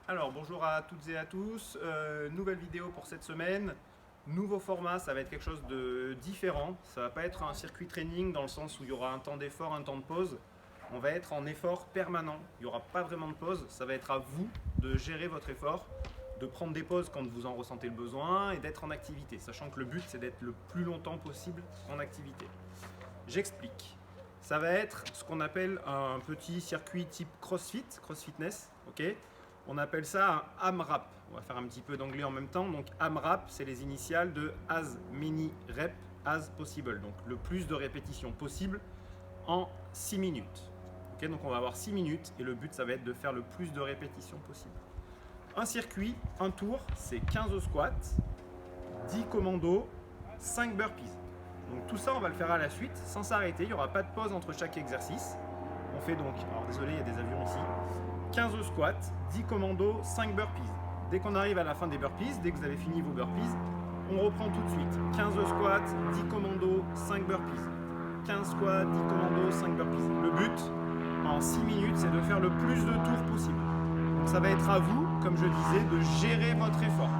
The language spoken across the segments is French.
Alors bonjour à toutes et à tous, nouvelle vidéo pour cette semaine, nouveau format, ça va être quelque chose de différent, ça va pas être un circuit training dans le sens où il y aura un temps d'effort, un temps de pause, on va être en effort permanent, il n'y aura pas vraiment de pause, ça va être à vous de gérer votre effort, de prendre des pauses quand vous en ressentez le besoin et d'être en activité, sachant que le but c'est d'être le plus longtemps possible en activité. J'explique. Ça va être ce qu'on appelle un petit circuit type CrossFit, CrossFitness, ok. On appelle ça un AMRAP. On va faire un petit peu d'anglais en même temps. Donc AMRAP, c'est les initiales de As Many Rep As Possible. Donc le plus de répétitions possible en 6 minutes. Ok, donc on va avoir 6 minutes et le but, ça va être de faire le plus de répétitions possible. Un circuit, un tour, c'est 15 squats, 10 commandos, 5 burpees. Donc tout ça, on va le faire à la suite, sans s'arrêter. Il n'y aura pas de pause entre chaque exercice. On fait donc, alors désolé, il y a des avions ici, 15 squats, 10 commandos, 5 burpees. Dès qu'on arrive à la fin des burpees, dès que vous avez fini vos burpees, on reprend tout de suite. 15 squats, 10 commandos, 5 burpees. 15 squats, 10 commandos, 5 burpees. Le but, en 6 minutes, c'est de faire le plus de tours possible. Donc ça va être à vous, comme je disais, de gérer votre effort.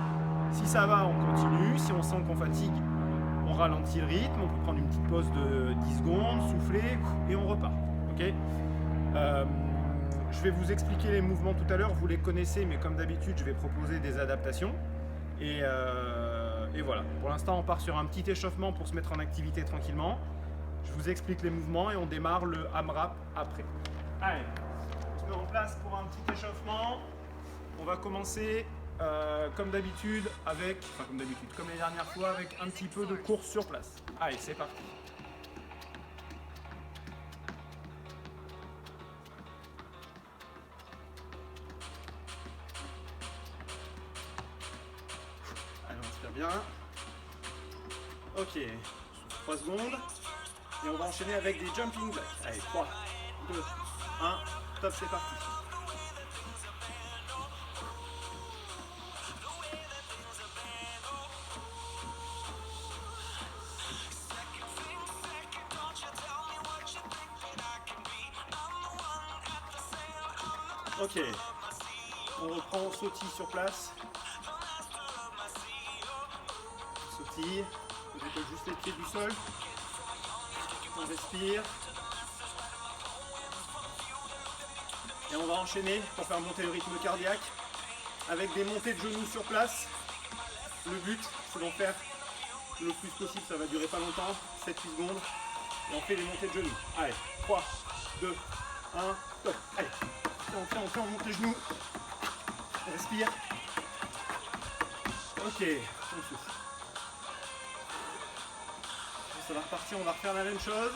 Si ça va, on continue. Si on sent qu'on fatigue, on ralentit le rythme, on peut prendre une petite pause de 10 secondes, souffler et on repart. Okay, je vais vous expliquer les mouvements tout à l'heure, vous les connaissez, mais comme d'habitude, je vais proposer des adaptations. Et voilà, pour l'instant, on part sur un petit échauffement pour se mettre en activité tranquillement. Je vous explique les mouvements et on démarre le AMRAP après. Allez, on se met en place pour un petit échauffement. On va commencer comme d'habitude, comme les dernières fois, avec un petit peu de course sur place. Allez, c'est parti. Allez, on inspire bien. Ok, 3 secondes. Et on va enchaîner avec des jumping jacks. Allez, 3, 2, 1, top, c'est parti. Ok, on reprend, on sautille sur place. Sautille, on décolle juste les pieds du sol. On respire. Et on va enchaîner pour faire monter le rythme cardiaque avec des montées de genoux sur place. Le but, c'est d'en faire le plus possible, ça va durer pas longtemps, 7-8 secondes. Et on fait les montées de genoux. Allez, 3, 2, 1, top. Allez, on monte les genoux. On respire. Ok, on souffle. Ça va repartir, on va refaire la même chose.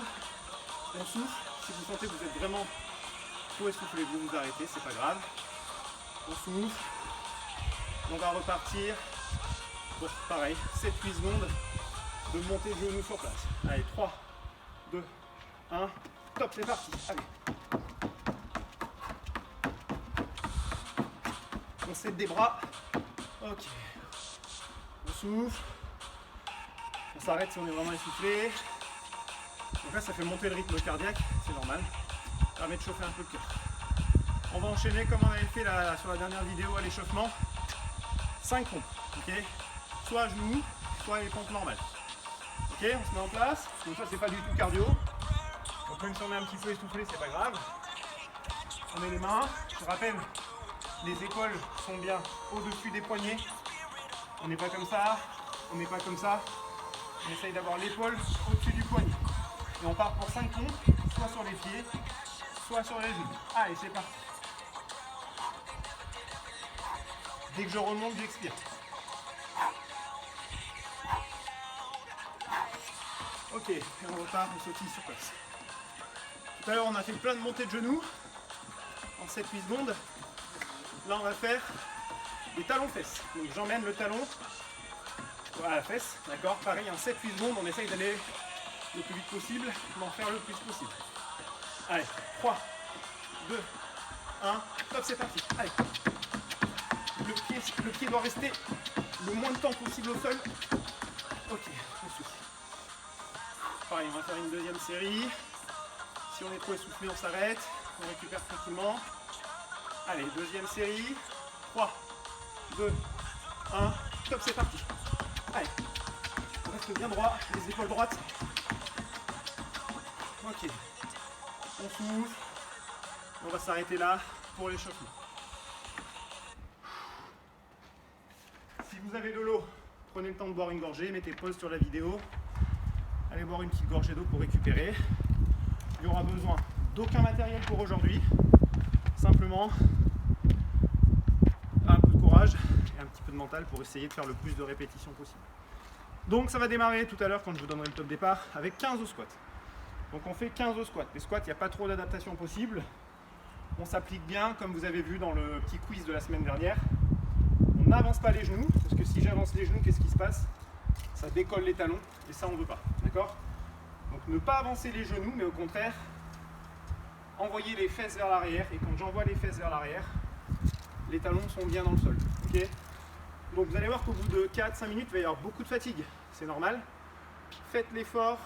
On souffle. Si vous sentez que vous êtes vraiment trop essoufflé, vous vous arrêtez, c'est pas grave. On souffle. On va repartir pour pareil, 7-8 secondes de montée de genoux sur place. Allez, 3, 2, 1, top, c'est parti. Allez. On s'aide des bras. Ok. On souffle. On s'arrête si on est vraiment essoufflé. Donc là, ça fait monter le rythme cardiaque, c'est normal. Ça permet de chauffer un peu le cœur. On va enchaîner comme on avait fait sur la dernière vidéo à l'échauffement. 5 pompes, ok. Soit à genoux, soit les pompes normales. Ok, on se met en place. Donc ça, c'est pas du tout cardio. Donc même si on est un petit peu essoufflé, c'est pas grave. On met les mains. Je rappelle, les épaules sont bien au-dessus des poignets. On n'est pas comme ça, on n'est pas comme ça. On essaye d'avoir l'épaule au-dessus du poignet. Et on part pour 5 pompes, soit sur les pieds, soit sur les genoux. Allez, c'est parti. Dès que je remonte, j'expire. Ok, et on repart, on sautille sur place. Tout à l'heure, on a fait plein de montées de genoux en 7-8 secondes. Là, on va faire des talons-fesses. Donc, j'emmène le talon à la fesse, d'accord. Pareil, en 7-8 secondes, on essaye d'aller le plus vite possible, d'en faire le plus possible. Allez, 3, 2, 1, top, c'est parti. Allez. Le pied doit rester le moins de temps possible au sol. Ok, on souffle. Pareil, on va faire une deuxième série. Si on est trop essoufflé, on s'arrête. On récupère tranquillement. Allez, deuxième série. 3, 2, 1. Top, c'est parti. Allez, on reste bien droit, les épaules droites. Ok. On souffle. On va s'arrêter là pour l'échauffement. Si vous avez de l'eau, prenez le temps de boire une gorgée, mettez pause sur la vidéo. Allez boire une petite gorgée d'eau pour récupérer. Il n'y aura besoin d'aucun matériel pour aujourd'hui. Simplement un peu de courage et un petit peu de mental pour essayer de faire le plus de répétitions possible. Donc ça va démarrer tout à l'heure quand je vous donnerai le top départ avec 15 au squat. Donc on fait 15 au squat. Les squats, il n'y a pas trop d'adaptation possible. On s'applique bien comme vous avez vu dans le petit quiz de la semaine dernière. On n'avance pas les genoux parce que si j'avance les genoux, qu'est-ce qui se passe? Ça décolle les talons et ça on ne veut pas. D'accord? Donc ne pas avancer les genoux mais au contraire envoyer les fesses vers l'arrière et quand j'envoie les fesses vers l'arrière, les talons sont bien dans le sol. Okay, donc vous allez voir qu'au bout de 4-5 minutes, il va y avoir beaucoup de fatigue. C'est normal. Faites l'effort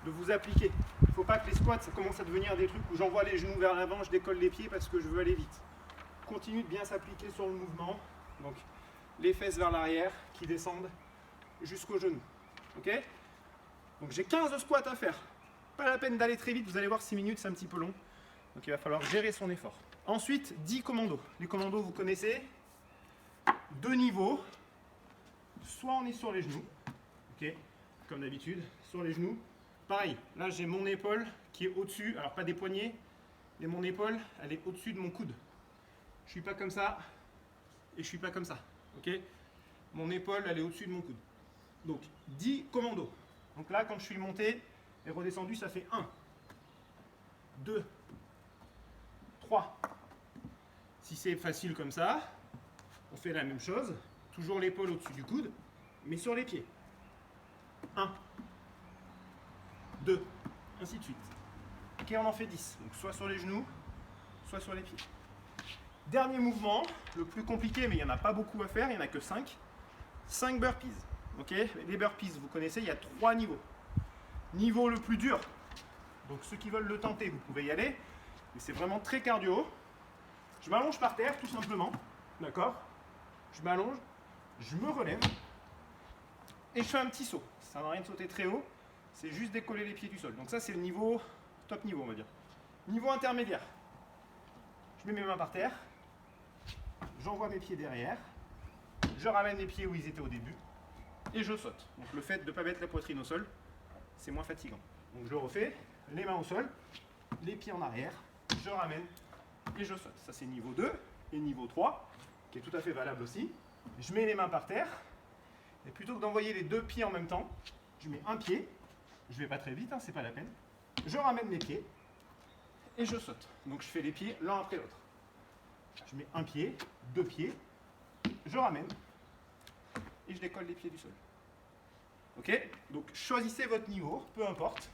de vous appliquer. Il ne faut pas que les squats ça commence à devenir des trucs où j'envoie les genoux vers l'avant, je décolle les pieds parce que je veux aller vite. Continue de bien s'appliquer sur le mouvement. Donc les fesses vers l'arrière qui descendent jusqu'aux genoux. Ok, donc j'ai 15 squats à faire. Pas la peine d'aller très vite, vous allez voir 6 minutes c'est un petit peu long. Donc il va falloir gérer son effort. Ensuite 10 commandos. Les commandos vous connaissez. 2 niveaux. Soit on est sur les genoux. Ok, comme d'habitude, sur les genoux. Pareil, là j'ai mon épaule qui est au-dessus, alors pas des poignets, mais mon épaule elle est au-dessus de mon coude. Je suis pas comme ça et je suis pas comme ça. Ok, mon épaule elle est au-dessus de mon coude. Donc 10 commandos. Donc là quand je suis monté et redescendu, ça fait 1, 2, 3. Si c'est facile comme ça, on fait la même chose. Toujours l'épaule au-dessus du coude, mais sur les pieds. 1, 2, ainsi de suite. Ok, on en fait 10. Donc soit sur les genoux, soit sur les pieds. Dernier mouvement, le plus compliqué, mais il n'y en a pas beaucoup à faire, il n'y en a que 5. 5 burpees. Ok, les burpees, vous connaissez, il y a 3 niveaux. Niveau le plus dur, donc ceux qui veulent le tenter, vous pouvez y aller, mais c'est vraiment très cardio. Je m'allonge par terre, tout simplement, d'accord? Je m'allonge, je me relève, et je fais un petit saut. Ça ne sert à rien de sauter très haut, c'est juste décoller les pieds du sol. Donc ça, c'est le niveau, top niveau, on va dire. Niveau intermédiaire, je mets mes mains par terre, j'envoie mes pieds derrière, je ramène les pieds où ils étaient au début, et je saute. Donc le fait de ne pas mettre la poitrine au sol, c'est moins fatigant. Donc je refais, les mains au sol, les pieds en arrière, je ramène et je saute. Ça c'est niveau 2 et niveau 3, qui est tout à fait valable aussi. Je mets les mains par terre, et plutôt que d'envoyer les 2 pieds en même temps, je mets un pied, je vais pas très vite, hein, c'est pas la peine. Je ramène les pieds et je saute. Donc je fais les pieds l'un après l'autre. Je mets un pied, 2 pieds, je ramène et je décolle les pieds du sol. Ok, donc choisissez votre niveau, peu importe.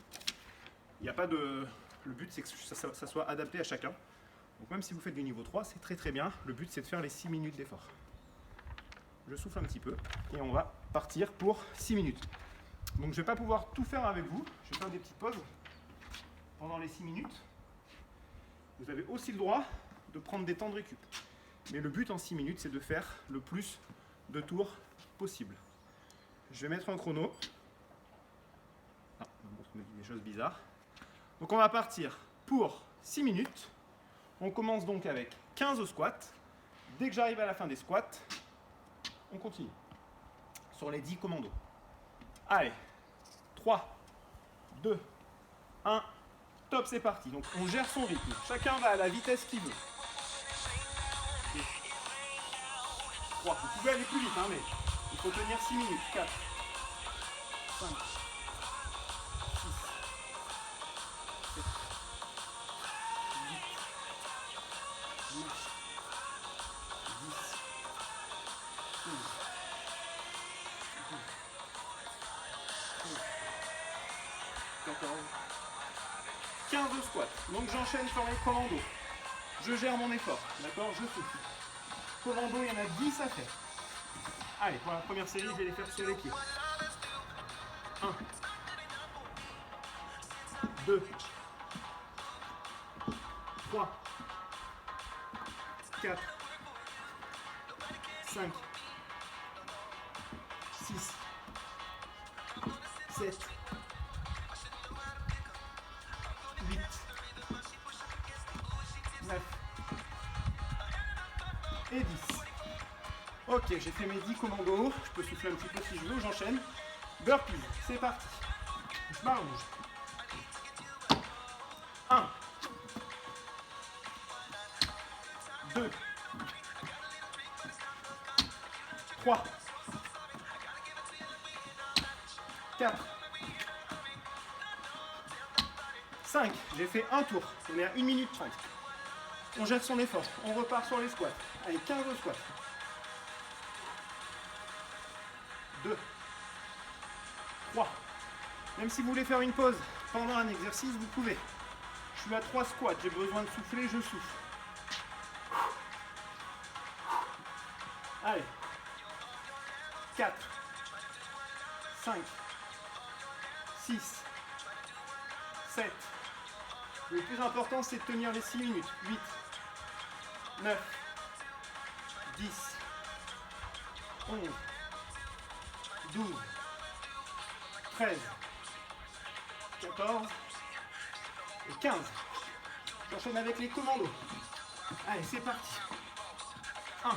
Il n'y a pas de. Le but c'est que ça soit adapté à chacun. Donc même si vous faites du niveau 3, c'est très très bien. Le but c'est de faire les 6 minutes d'effort. Je souffle un petit peu et on va partir pour 6 minutes. Donc je ne vais pas pouvoir tout faire avec vous. Je vais faire des petites pauses pendant les 6 minutes. Vous avez aussi le droit de prendre des temps de récup. Mais le but en 6 minutes c'est de faire le plus de tours possible. Je vais mettre un chrono. Ah, on me dit des choses bizarres. Donc on va partir pour 6 minutes. On commence donc avec 15 au squat. Dès que j'arrive à la fin des squats, on continue. Sur les 10 commandos. Allez, 3, 2, 1, top, c'est parti. Donc on gère son rythme. Chacun va à la vitesse qu'il veut. 3. Vous pouvez aller plus vite, hein, mais il faut tenir 6 minutes. 4, 5, 6, 7, 8, 9, 10, 11, 12, 13, 14, 15 de squat. Donc j'enchaîne sur les commandos. Je gère mon effort, d'accord? Je souffle. Commando, il y en a 10 à faire. Allez, pour la première série, je vais les faire sur les pieds. 1, 2, 3, 4, 5, 6, 7, 8, 9 et 10. Ok, j'ai fait mes 10 commandos. Je peux souffler un petit peu si je veux, j'enchaîne. Burpees, c'est parti. Je m'allonge. 1, 2, 3, 4, 5. J'ai fait un tour. On est à 1 minute 30. On jette son effort. On repart sur les squats. Allez, 15 squats. 2, 3. Même si vous voulez faire une pause pendant un exercice, vous pouvez. Je suis à 3 squats. J'ai besoin de souffler, je souffle. Allez. 4, 5, 6, 7. Le plus important, c'est de tenir les 6 minutes. 8, 9, 10, 11, 12, 13, 14 et 15. J'enchaîne avec les commandos. Allez, c'est parti. 1,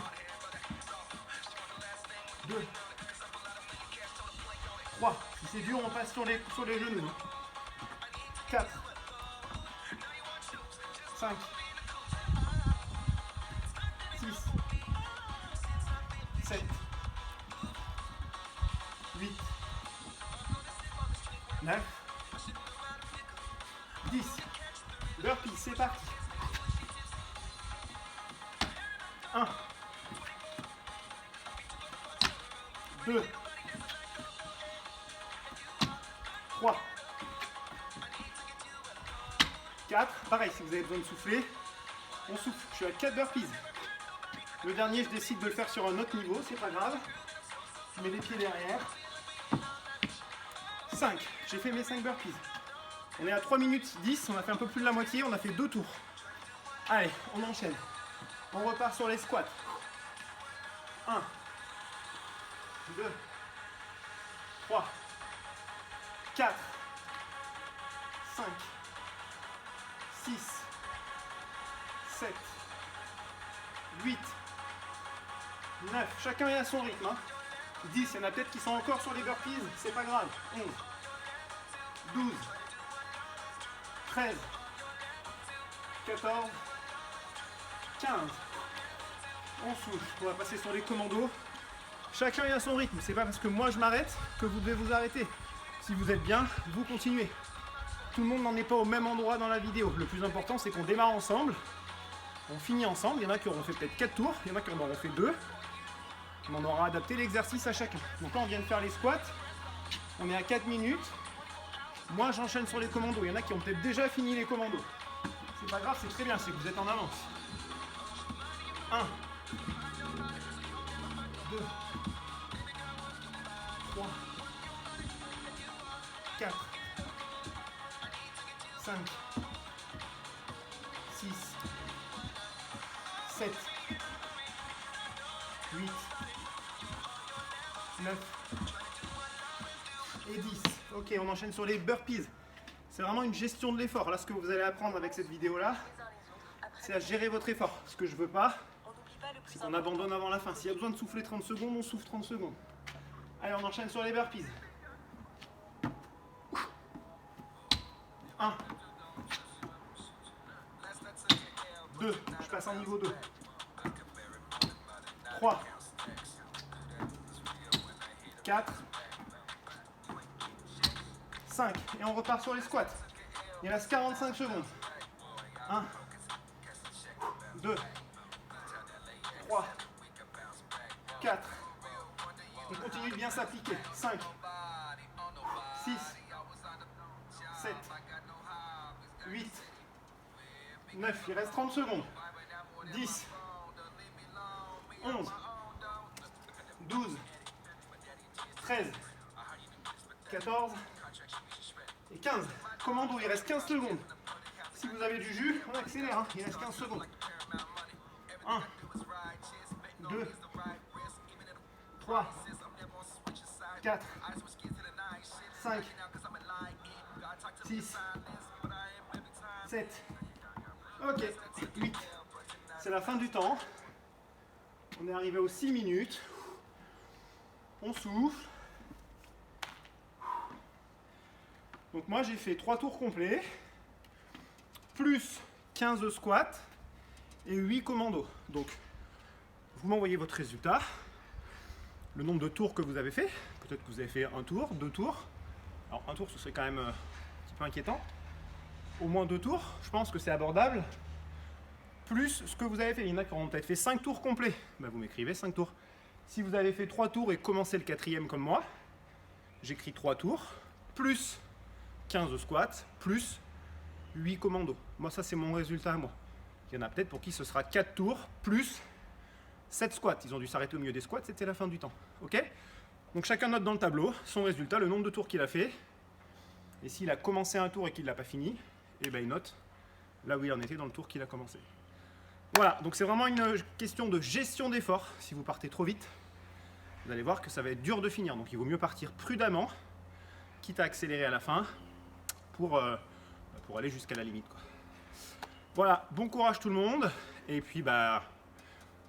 2, 3. Si c'est dur, on passe sur les genoux. 4, 5, 6, 7, 8, 9, 10. Burpees, c'est parti. 1, 2, 3, 4. Pareil, si vous avez besoin de souffler, on souffle. Je suis à 4 burpees. Le dernier, je décide de le faire sur un autre niveau, c'est pas grave. Je mets les pieds derrière. 5. J'ai fait mes 5 burpees. On est à 3 minutes 10, on a fait un peu plus de la moitié, on a fait 2 tours. Allez, on enchaîne. On repart sur les squats. 1, 2, 3, 4, 5, 6, 7, 8, 9. Chacun est à son rythme. 10, il y en a peut-être qui sont encore sur les burpees, c'est pas grave. 11, 12, 13, 14, 15. On souffle. On va passer sur les commandos. Chacun est à son rythme. C'est pas parce que moi je m'arrête que vous devez vous arrêter. Si vous êtes bien, vous continuez. Tout le monde n'en est pas au même endroit dans la vidéo. Le plus important, c'est qu'on démarre ensemble. On finit ensemble. Il y en a qui auront fait peut-être 4 tours. Il y en a qui en auront fait 2. On aura adapté l'exercice à chacun. Donc là, on vient de faire les squats. On est à 4 minutes. Moi, j'enchaîne sur les commandos. Il y en a qui ont peut-être déjà fini les commandos. C'est pas grave, c'est très bien. C'est que vous êtes en avance. 1, 2, 3, 4, 5, 6, 7, 8, 9 et 10. Ok, on enchaîne sur les burpees. C'est vraiment une gestion de l'effort. Là, ce que vous allez apprendre avec cette vidéo-là, c'est à gérer votre effort. Ce que je veux pas, c'est qu'on abandonne avant la fin. S'il y a besoin de souffler 30 secondes, on souffle 30 secondes. Allez, on enchaîne sur les burpees. 1, 2, je passe en niveau 2. 3, 4, 5. Et on repart sur les squats. Il reste 45 secondes. 1, 2, 3, 4. On continue de bien s'appliquer. 5, 6, 7, 8, 9. Il reste 30 secondes. 10, 11, 12, 13, 14 et 15. Commando, il reste 15 secondes. Si vous avez du jus, on accélère. Il reste 15 secondes. 1, 2, 3, 4, 5, 6, 7, ok, 8. C'est la fin du temps. On est arrivé aux 6 minutes. On souffle. Donc moi j'ai fait 3 tours complets, plus 15 squats et 8 commandos. Donc vous m'envoyez votre résultat, le nombre de tours que vous avez fait. Peut-être que vous avez fait un tour, 2 tours. Alors un tour ce serait quand même un petit peu inquiétant. Au moins 2 tours, je pense que c'est abordable. Plus ce que vous avez fait. Il y en a qui ont peut-être fait 5 tours complets. Ben, vous m'écrivez 5 tours. Si vous avez fait 3 tours et commencé le 4e comme moi, j'écris 3 tours, plus 15 squats, plus 8 commandos. Moi, ça, c'est mon résultat à moi. Il y en a peut-être pour qui ce sera 4 tours, plus 7 squats. Ils ont dû s'arrêter au milieu des squats, c'était la fin du temps. Ok? Donc, chacun note dans le tableau son résultat, le nombre de tours qu'il a fait. Et s'il a commencé un tour et qu'il ne l'a pas fini, eh ben, il note là où il en était dans le tour qu'il a commencé. Voilà, donc c'est vraiment une question de gestion d'effort. Si vous partez trop vite, vous allez voir que ça va être dur de finir. Donc il vaut mieux partir prudemment, quitte à accélérer à la fin, pour aller jusqu'à la limite, quoi. Voilà, bon courage tout le monde. Et puis bah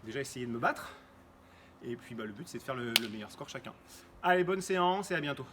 déjà essayez de me battre. Et puis bah, le but c'est de faire le meilleur score chacun. Allez, bonne séance et à bientôt.